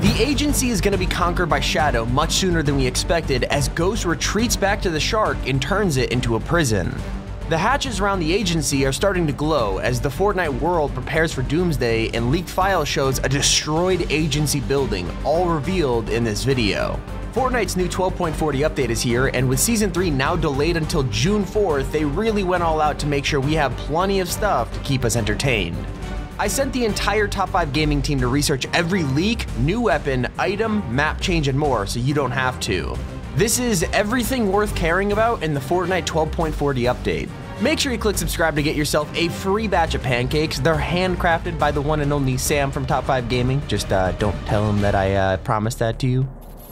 The agency is going to be conquered by Shadow much sooner than we expected as Ghost retreats back to the shark and turns it into a prison. The hatches around the agency are starting to glow as the Fortnite world prepares for Doomsday, and leaked file shows a destroyed agency building, all revealed in this video. Fortnite's new 12.40 update is here, and with Season 3 now delayed until June 4th, they really went all out to make sure we have plenty of stuff to keep us entertained. I sent the entire Top 5 Gaming team to research every leak, new weapon, item, map change, and more, so you don't have to. This is everything worth caring about in the Fortnite 12.40 update. Make sure you click subscribe to get yourself a free batch of pancakes. They're handcrafted by the one and only Sam from Top 5 Gaming. Just don't tell him that I promised that to you.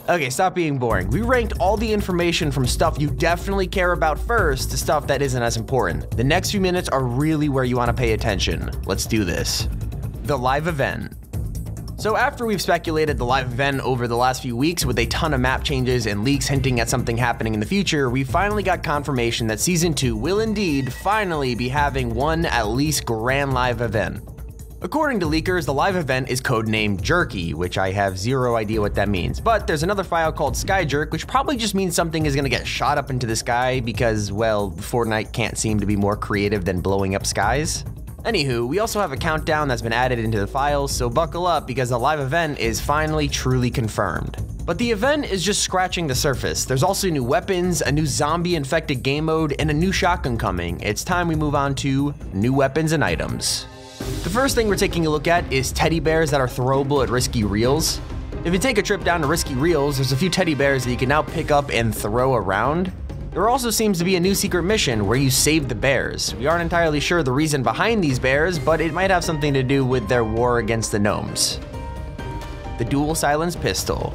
Okay, stop being boring. We ranked all the information from stuff you definitely care about first to stuff that isn't as important. The next few minutes are really where you want to pay attention. Let's do this. The live event. So after we've speculated the live event over the last few weeks with a ton of map changes and leaks hinting at something happening in the future, we finally got confirmation that Season 2 will indeed finally be having one at least grand live event. According to leakers, the live event is codenamed Jerky, which I have zero idea what that means. But there's another file called Skyjerk, which probably just means something is gonna get shot up into the sky because, well, Fortnite can't seem to be more creative than blowing up skies. Anywho, we also have a countdown that's been added into the files, so buckle up because the live event is finally truly confirmed. But the event is just scratching the surface. There's also new weapons, a new zombie-infected game mode, and a new shotgun coming. It's time we move on to new weapons and items. The first thing we're taking a look at is teddy bears that are throwable at Risky Reels. If you take a trip down to Risky Reels, there's a few teddy bears that you can now pick up and throw around. There also seems to be a new secret mission where you save the bears. We aren't entirely sure the reason behind these bears, but it might have something to do with their war against the gnomes. The dual silence pistol.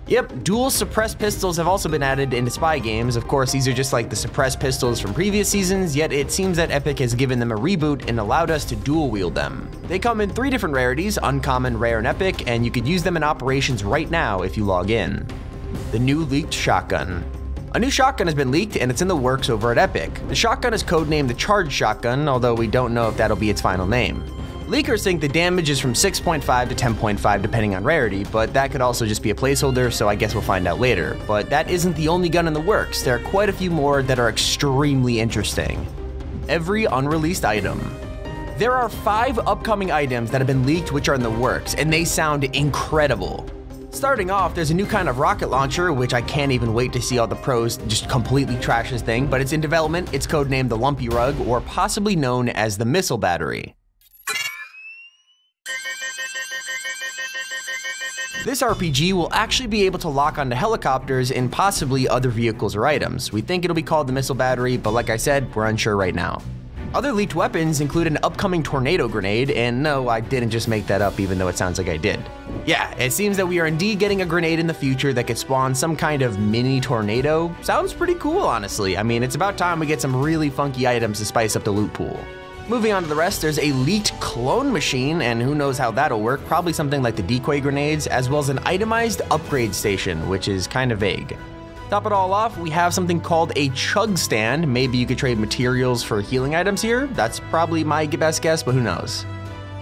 Yep, dual suppressed pistols have also been added into spy games. Of course, these are just like the suppressed pistols from previous seasons, yet it seems that Epic has given them a reboot and allowed us to dual wield them. They come in 3 different rarities, uncommon, rare, and epic, and you could use them in operations right now if you log in. The new leaked shotgun. A new shotgun has been leaked and it's in the works over at Epic. The shotgun is codenamed the Charged Shotgun, although we don't know if that'll be its final name. Leakers think the damage is from 6.5 to 10.5 depending on rarity, but that could also just be a placeholder, so I guess we'll find out later. But that isn't the only gun in the works. There are quite a few more that are extremely interesting. Every unreleased item. There are 5 upcoming items that have been leaked which are in the works, and they sound incredible. Starting off, there's a new kind of rocket launcher, which I can't even wait to see all the pros just completely trash this thing, but it's in development. It's codenamed the Lumpy Rug, or possibly known as the Missile Battery. This RPG will actually be able to lock onto helicopters and possibly other vehicles or items. We think it'll be called the Missile Battery, but like I said, we're unsure right now. Other leaked weapons include an upcoming tornado grenade, and no, I didn't just make that up even though it sounds like I did. Yeah, it seems that we are indeed getting a grenade in the future that could spawn some kind of mini tornado. Sounds pretty cool, honestly. I mean, it's about time we get some really funky items to spice up the loot pool. Moving on to the rest, there's a leaked clone machine, and who knows how that'll work, probably something like the decoy grenades, as well as an itemized upgrade station, which is kind of vague. Top it all off, we have something called a chug stand. Maybe you could trade materials for healing items here. That's probably my best guess, but who knows.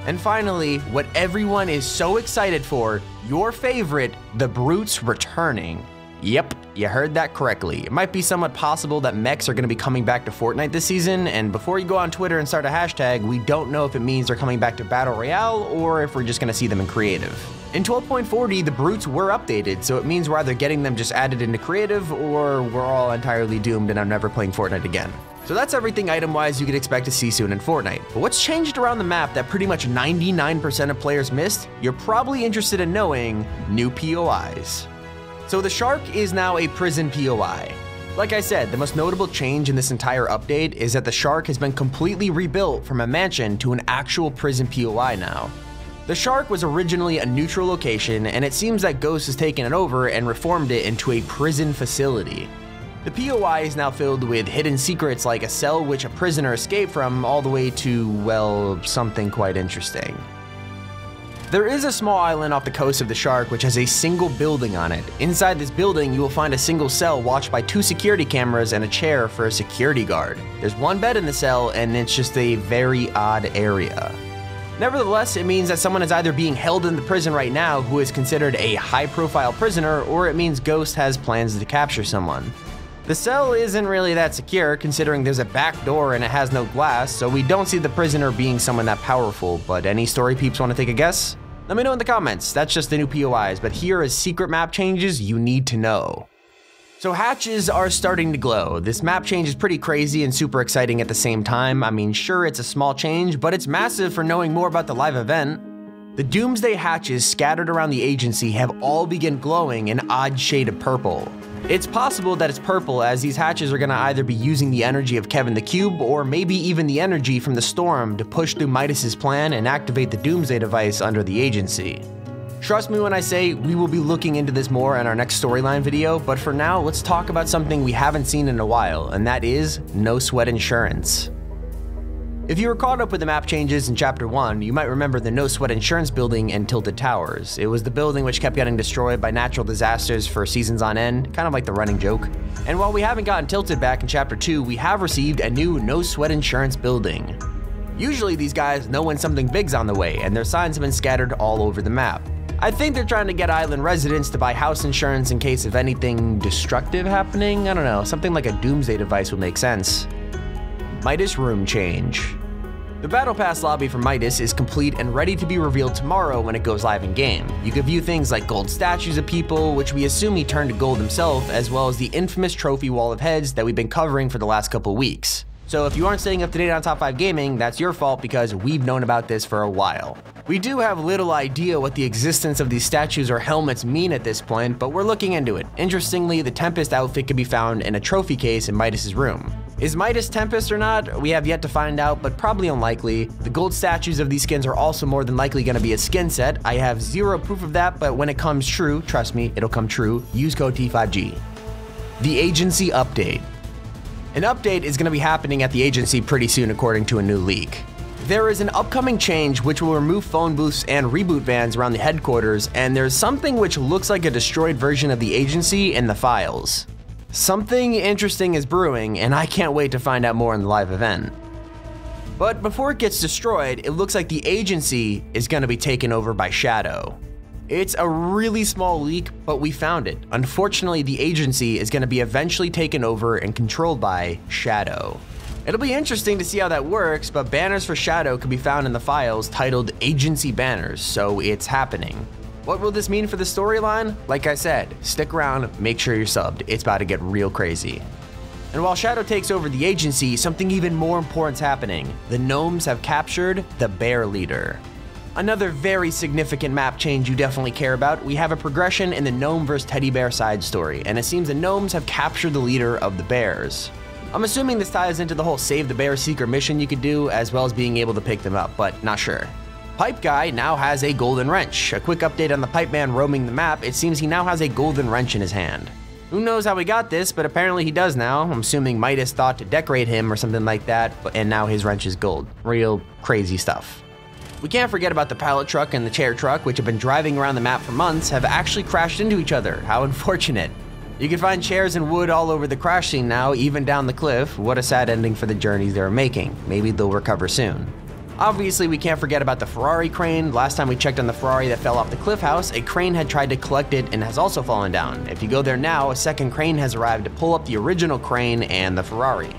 And finally, what everyone is so excited for, your favorite, the Brutes returning. Yep, you heard that correctly. It might be somewhat possible that mechs are going to be coming back to Fortnite this season, and before you go on Twitter and start a hashtag, we don't know if it means they're coming back to Battle Royale or if we're just going to see them in creative. In 12.40, the Brutes were updated, so it means we're either getting them just added into creative or we're all entirely doomed and I'm never playing Fortnite again. So that's everything item-wise you could expect to see soon in Fortnite. But what's changed around the map that pretty much 99% of players missed? You're probably interested in knowing new POIs. So the Shark is now a prison POI. Like I said, the most notable change in this entire update is that the Shark has been completely rebuilt from a mansion to an actual prison POI now. The Shark was originally a neutral location, and it seems that Ghost has taken it over and reformed it into a prison facility. The POI is now filled with hidden secrets like a cell which a prisoner escaped from all the way to, well, something quite interesting. There is a small island off the coast of the Shark which has a single building on it. Inside this building, you will find a single cell watched by 2 security cameras and a chair for a security guard. There's 1 bed in the cell, and it's just a very odd area. Nevertheless, it means that someone is either being held in the prison right now who is considered a high-profile prisoner, or it means Ghost has plans to capture someone. The cell isn't really that secure, considering there's a back door and it has no glass, so we don't see the prisoner being someone that powerful, but any story peeps want to take a guess? Let me know in the comments. That's just the new POIs, but here is secret map changes you need to know. So hatches are starting to glow. This map change is pretty crazy and super exciting at the same time. I mean, sure, it's a small change, but it's massive for knowing more about the live event. The Doomsday hatches scattered around the agency have all begun glowing an odd shade of purple. It's possible that it's purple, as these hatches are going to either be using the energy of Kevin the Cube, or maybe even the energy from the storm to push through Midas's plan and activate the Doomsday device under the agency. Trust me when I say we will be looking into this more in our next storyline video, but for now, let's talk about something we haven't seen in a while, and that is No Sweat Insurance. If you were caught up with the map changes in Chapter 1, you might remember the No Sweat Insurance building and Tilted Towers. It was the building which kept getting destroyed by natural disasters for seasons on end, kind of like the running joke. And while we haven't gotten Tilted back in Chapter 2, we have received a new No Sweat Insurance building. Usually these guys know when something big's on the way, and their signs have been scattered all over the map. I think they're trying to get island residents to buy house insurance in case of anything destructive happening. I don't know, something like a Doomsday device would make sense. Midas room change. The Battle Pass lobby for Midas is complete and ready to be revealed tomorrow when it goes live in game. You can view things like gold statues of people, which we assume he turned to gold himself, as well as the infamous trophy wall of heads that we've been covering for the last couple weeks. So if you aren't staying up to date on Top 5 Gaming, that's your fault because we've known about this for a while. We do have little idea what the existence of these statues or helmets mean at this point, but we're looking into it. Interestingly, the Tempest outfit can be found in a trophy case in Midas's room. Is Midas Tempest or not? We have yet to find out, but probably unlikely. The gold statues of these skins are also more than likely going to be a skin set. I have zero proof of that, but when it comes true, trust me, it'll come true. Use code T5G. The Agency Update. An update is going to be happening at the agency pretty soon according to a new leak. There is an upcoming change which will remove phone booths and reboot vans around the headquarters, and there's something which looks like a destroyed version of the agency in the files. Something interesting is brewing, and I can't wait to find out more in the live event. But before it gets destroyed, it looks like the agency is going to be taken over by Shadow. It's a really small leak, but we found it. Unfortunately, the agency is going to be eventually taken over and controlled by Shadow. It'll be interesting to see how that works, but banners for Shadow can be found in the files titled Agency Banners, so it's happening. What will this mean for the storyline? Like I said, stick around, make sure you're subbed. It's about to get real crazy. And while Shadow takes over the agency, something even more important's happening. The gnomes have captured the Bear Leader. Another very significant map change you definitely care about. We have a progression in the Gnome vs Teddy Bear side story, and it seems the gnomes have captured the leader of the bears. I'm assuming this ties into the whole Save the Bear secret mission you could do, as well as being able to pick them up, but not sure. Pipe Guy now has a golden wrench. A quick update on the Pipe Man roaming the map, it seems he now has a golden wrench in his hand. Who knows how he got this, but apparently he does now. I'm assuming Midas thought to decorate him or something like that, and now his wrench is gold. Real crazy stuff. We can't forget about the pallet truck and the chair truck, which have been driving around the map for months, have actually crashed into each other. How unfortunate. You can find chairs and wood all over the crash scene now, even down the cliff. What a sad ending for the journeys they were making. Maybe they'll recover soon. Obviously, we can't forget about the Ferrari crane. Last time we checked on the Ferrari that fell off the cliff house, a crane had tried to collect it and has also fallen down. If you go there now, a second crane has arrived to pull up the original crane and the Ferrari.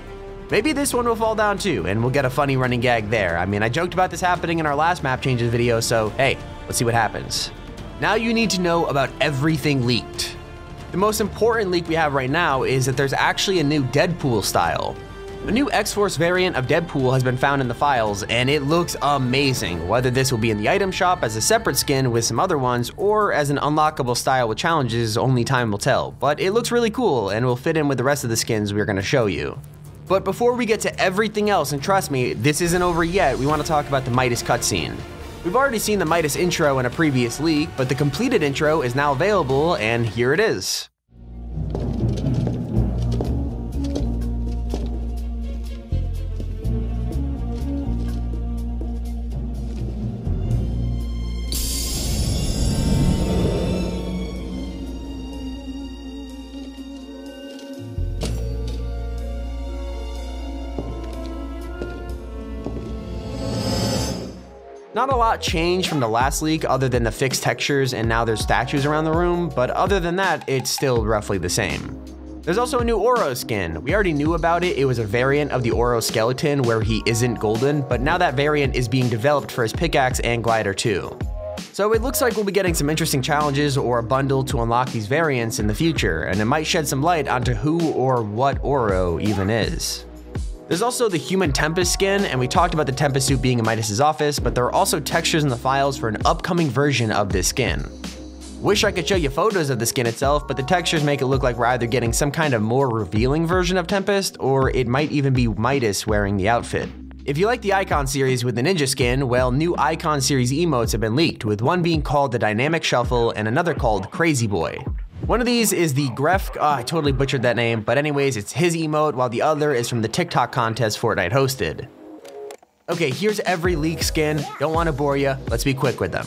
Maybe this one will fall down too, and we'll get a funny running gag there. I mean, I joked about this happening in our last map changes video, so hey, let's see what happens. Now you need to know about everything leaked. The most important leak we have right now is that there's actually a new Deadpool style. A new X-Force variant of Deadpool has been found in the files, and it looks amazing. Whether this will be in the item shop as a separate skin with some other ones, or as an unlockable style with challenges, only time will tell. But it looks really cool, and will fit in with the rest of the skins we're going to show you. But before we get to everything else, and trust me, this isn't over yet, we want to talk about the Midas cutscene. We've already seen the Midas intro in a previous leak, but the completed intro is now available, and here it is. Not a lot changed from the last leak other than the fixed textures and now there's statues around the room, but other than that, it's still roughly the same. There's also a new Oro skin. We already knew about it. It was a variant of the Oro skeleton where he isn't golden, but now that variant is being developed for his pickaxe and glider too. So it looks like we'll be getting some interesting challenges or a bundle to unlock these variants in the future, and it might shed some light onto who or what Oro even is. There's also the Human Tempest skin, and we talked about the Tempest suit being in Midas's office, but there are also textures in the files for an upcoming version of this skin. Wish I could show you photos of the skin itself, but the textures make it look like we're either getting some kind of more revealing version of Tempest, or it might even be Midas wearing the outfit. If you like the Icon series with the ninja skin, well, new Icon series emotes have been leaked, with one being called the Dynamic Shuffle and another called Crazy Boy. One of these is the Gref, I totally butchered that name, but anyways, it's his emote, while the other is from the TikTok contest Fortnite hosted. Okay, here's every leak skin. Don't want to bore you, let's be quick with them.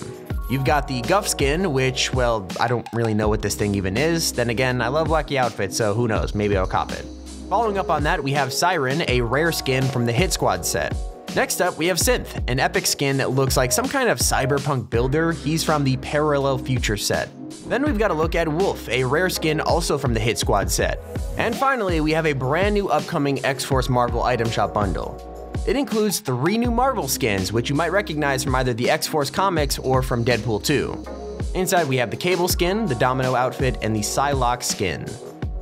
You've got the Guff skin, which, well, I don't really know what this thing even is. Then again, I love wacky outfits, so who knows, maybe I'll cop it. Following up on that, we have Siren, a rare skin from the Hit Squad set. Next up, we have Synth, an epic skin that looks like some kind of cyberpunk builder. He's from the Parallel Future set. Then we've got to look at Wolf, a rare skin also from the Hit Squad set. And finally, we have a brand new upcoming X-Force Marvel item shop bundle. It includes 3 new Marvel skins, which you might recognize from either the X-Force comics or from Deadpool 2. Inside we have the Cable skin, the Domino outfit, and the Psylocke skin.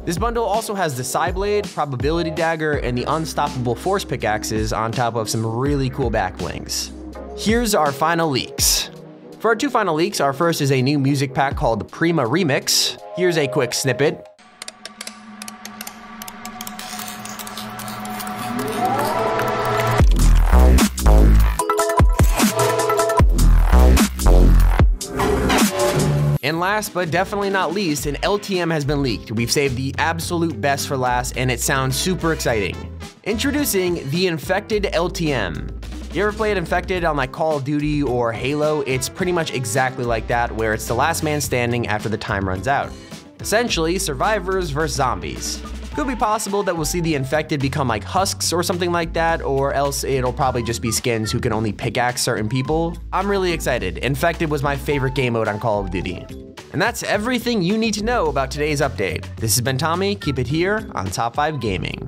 This bundle also has the Psyblade, Probability Dagger, and the Unstoppable Force pickaxes on top of some really cool backblings. Here's our final leaks. For our 2 final leaks, our first is a new music pack called Prima Remix. Here's a quick snippet. And last but definitely not least, an LTM has been leaked. We've saved the absolute best for last, and it sounds super exciting. Introducing the Infected LTM. You ever played Infected on like Call of Duty or Halo? It's pretty much exactly like that, where it's the last man standing after the time runs out. Essentially, survivors versus zombies. Could be possible that we'll see the Infected become like husks or something like that, or else it'll probably just be skins who can only pickaxe certain people. I'm really excited. Infected was my favorite game mode on Call of Duty. And that's everything you need to know about today's update. This has been Tommy, keep it here on Top 5 Gaming.